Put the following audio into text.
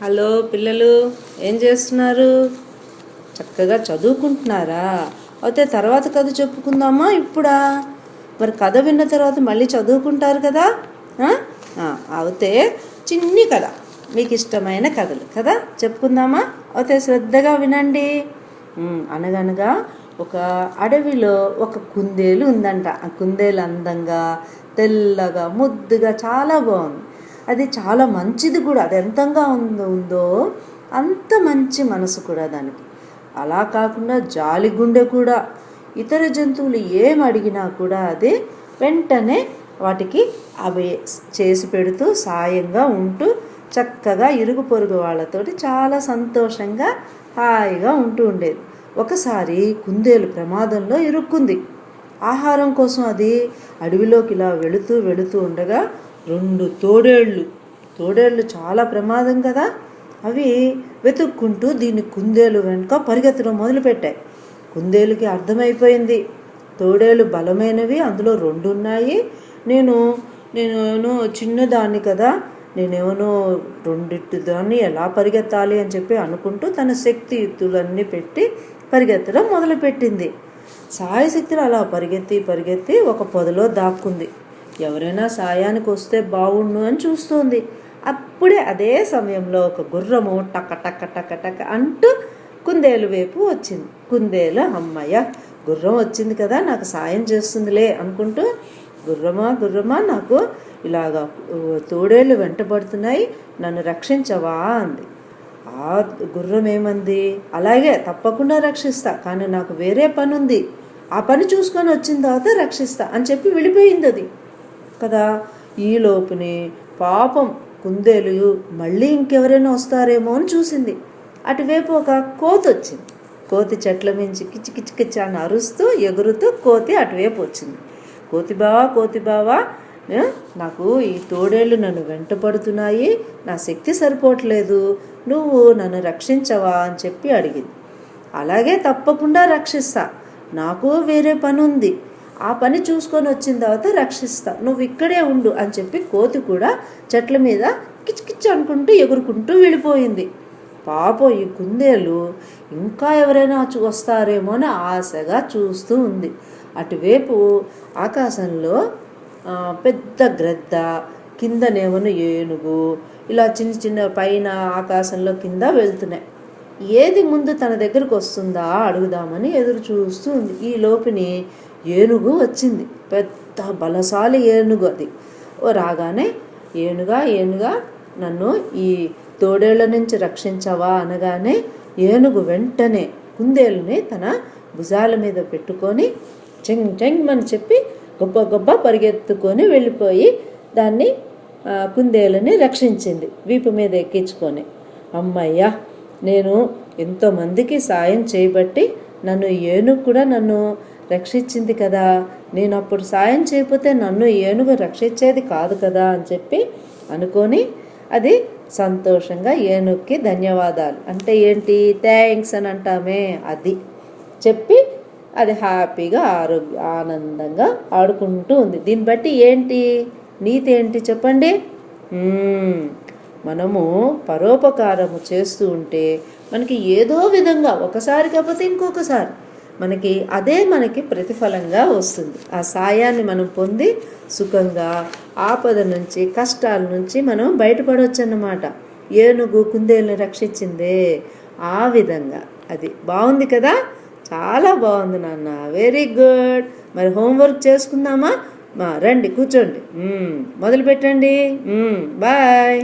Hello పిల్లలు, ఏం చేస్తున్నారు? చక్కగా చదువుకుంటున్నారా? అయితే తర్వాత కథ చెప్పుకుందామా ఇప్పుడా? మరి కథ విన్న తర్వాత మళ్ళీ చదువుకుంటారు కదా. అయితే చిన్ని కథ, మీకు ఇష్టమైన కథలు కదా చెప్పుకుందామా? అయితే శ్రద్ధగా వినండి. అనగనగా ఒక అడవిలో ఒక కుందేలు ఉందంట. ఆ కుందేలు అందంగా, తెల్లగా, ముద్దుగా చాలా బాగుంది. అది చాలా మంచిది కూడా. అది ఎంతంగా ఉందో అంత మంచి మనసు కూడా దానికి. అలా కాకుండా జాలి గుండె కూడా. ఇతర జంతువులు ఏం అడిగినా కూడా అది వెంటనే వాటికి అవి చేసి పెడుతూ సాయంగా ఉంటూ చక్కగా ఇరుగు పొరుగు వాళ్ళతోటి చాలా సంతోషంగా హాయిగా ఉంటూ ఉండేది. ఒకసారి కుందేలు ప్రమాదంలో ఇరుక్కుంది. ఆహారం కోసం అది అడవిలోకి ఇలా వెళుతూ ఉండగా రెండు తోడేళ్ళు చాలా ప్రమాదం కదా. అవి వెతుక్కుంటూ దీన్ని కుందేలు వెనుక పరిగెత్తడం మొదలుపెట్టాయి. కుందేలుకి అర్థమైపోయింది, తోడేళ్ళు బలమైనవి, అందులో రెండు ఉన్నాయి. నేను చిన్నదాన్ని కదా, నేనేమో రెండిట్టు దాన్ని ఎలా పరిగెత్తాలి అని చెప్పి అనుకుంటూ తన శక్తియుక్తులన్నీ పెట్టి పరిగెత్తడం మొదలుపెట్టింది. సాయశక్తులు అలా పరిగెత్తి ఒక పొదలో దాక్కుంది. ఎవరైనా సాయానికి వస్తే బాగుండు అని చూస్తోంది. అప్పుడే అదే సమయంలో ఒక గుర్రము టక్క టక్క టక్క టక్క అంటూ కుందేలు వైపు వచ్చింది. కుందేలు అమ్మయ్య, గుర్రం వచ్చింది కదా, నాకు సాయం చేస్తుందిలే అనుకుంటూ, గుర్రమా నాకు ఇలాగా తోడేళ్ళు వెంటబడుతున్నాయి, నన్ను రక్షించవా అంది. ఆ గుర్రం ఏమంది, అలాగే తప్పకుండా రక్షిస్తా, కానీ నాకు వేరే పని ఉంది, ఆ పని చూసుకొని వచ్చిన తర్వాత రక్షిస్తా అని చెప్పి వెళ్ళిపోయింది అది కదా. ఈ లోపుని పాపం కుందేలు మళ్ళీ ఇంకెవరైనా వస్తారేమో అని చూసింది. అటువైపు ఒక కోతి వచ్చింది. కోతి చెట్ల మించి కిచ్చి అని అరుస్తూ ఎగురుతూ కోతి అటువైపు వచ్చింది. కోతి బావా నాకు ఈ తోడేళ్ళు నన్ను వెంటపడుతున్నాయి, నా శక్తి సరిపోవట్లేదు, నువ్వు నన్ను రక్షించవా అని చెప్పి అడిగింది. అలాగే తప్పకుండా రక్షిస్తా, నాకు వేరే పని ఉంది, ఆ పని చూసుకొని వచ్చిన తర్వాత రక్షిస్తా, నువ్వు ఇక్కడే ఉండు అని చెప్పి కోతి కూడా చెట్ల మీద కిచకిచ్ అనుకుంటూ ఎగురుకుంటూ వెళ్ళిపోయింది. పాపం ఈ కుందేలు ఇంకా ఎవరైనా వస్తారేమో అని ఆశగా చూస్తూ ఉంది. అటువైపు ఆకాశంలో పెద్ద గ్రద్ద, కిందనేమో ఏనుగు, ఇలా చిన్న పైన ఆకాశంలో కింద వెళ్తున్నాయి. ఏది ముందు తన దగ్గరకు వస్తుందా అడుగుదామని ఎదురు చూస్తూ ఉంది. ఈ లోపుని ఏనుగు వచ్చింది. పెద్ద బలశాలి ఏనుగు అది. రాగానే ఏనుగా నన్ను ఈ తోడేళ్ల నుంచి రక్షించవా అనగానే ఏనుగు వెంటనే కుందేలుని తన భుజాల మీద పెట్టుకొని చెంగ్ అని చెప్పి గొప్ప పరిగెత్తుకొని వెళ్ళిపోయి దాన్ని కుందేలుని రక్షించింది, వీపు మీద ఎక్కించుకొని. అమ్మయ్యా, నేను ఎంతోమందికి సాయం చేయబట్టి నన్ను ఏనుగు కూడా నన్ను రక్షించింది కదా, నేను అప్పుడు సాయం చేయకపోతే నన్ను ఏనుగు రక్షించేది కాదు కదా అని చెప్పి అనుకొని అది సంతోషంగా ఏనుగుకి ధన్యవాదాలు అంటే ఏంటి, థ్యాంక్స్ అని అంటామే, అది చెప్పి అది హ్యాపీగా ఆనందంగా ఆడుకుంటూ ఉంది. దీన్ని బట్టి ఏంటి నీతి ఏంటి చెప్పండి? మనము పరోపకారము చేస్తూ ఉంటే మనకి ఏదో విధంగా ఒకసారి కాకపోతే ఇంకొకసారి మనకి ప్రతిఫలంగా వస్తుంది. ఆ సాయాన్ని మనం పొంది సుఖంగా ఆపద నుంచి, కష్టాల నుంచి మనం బయటపడవచ్చు అన్నమాట. ఏనుగు కుందేలుని రక్షించిందే ఆ విధంగా. అది బాగుంది కదా, చాలా బాగుంది నాన్న, వెరీ గుడ్. మరి హోంవర్క్ చేసుకుందామా? రండి కూర్చోండి, మొదలు పెట్టండి. బాయ్.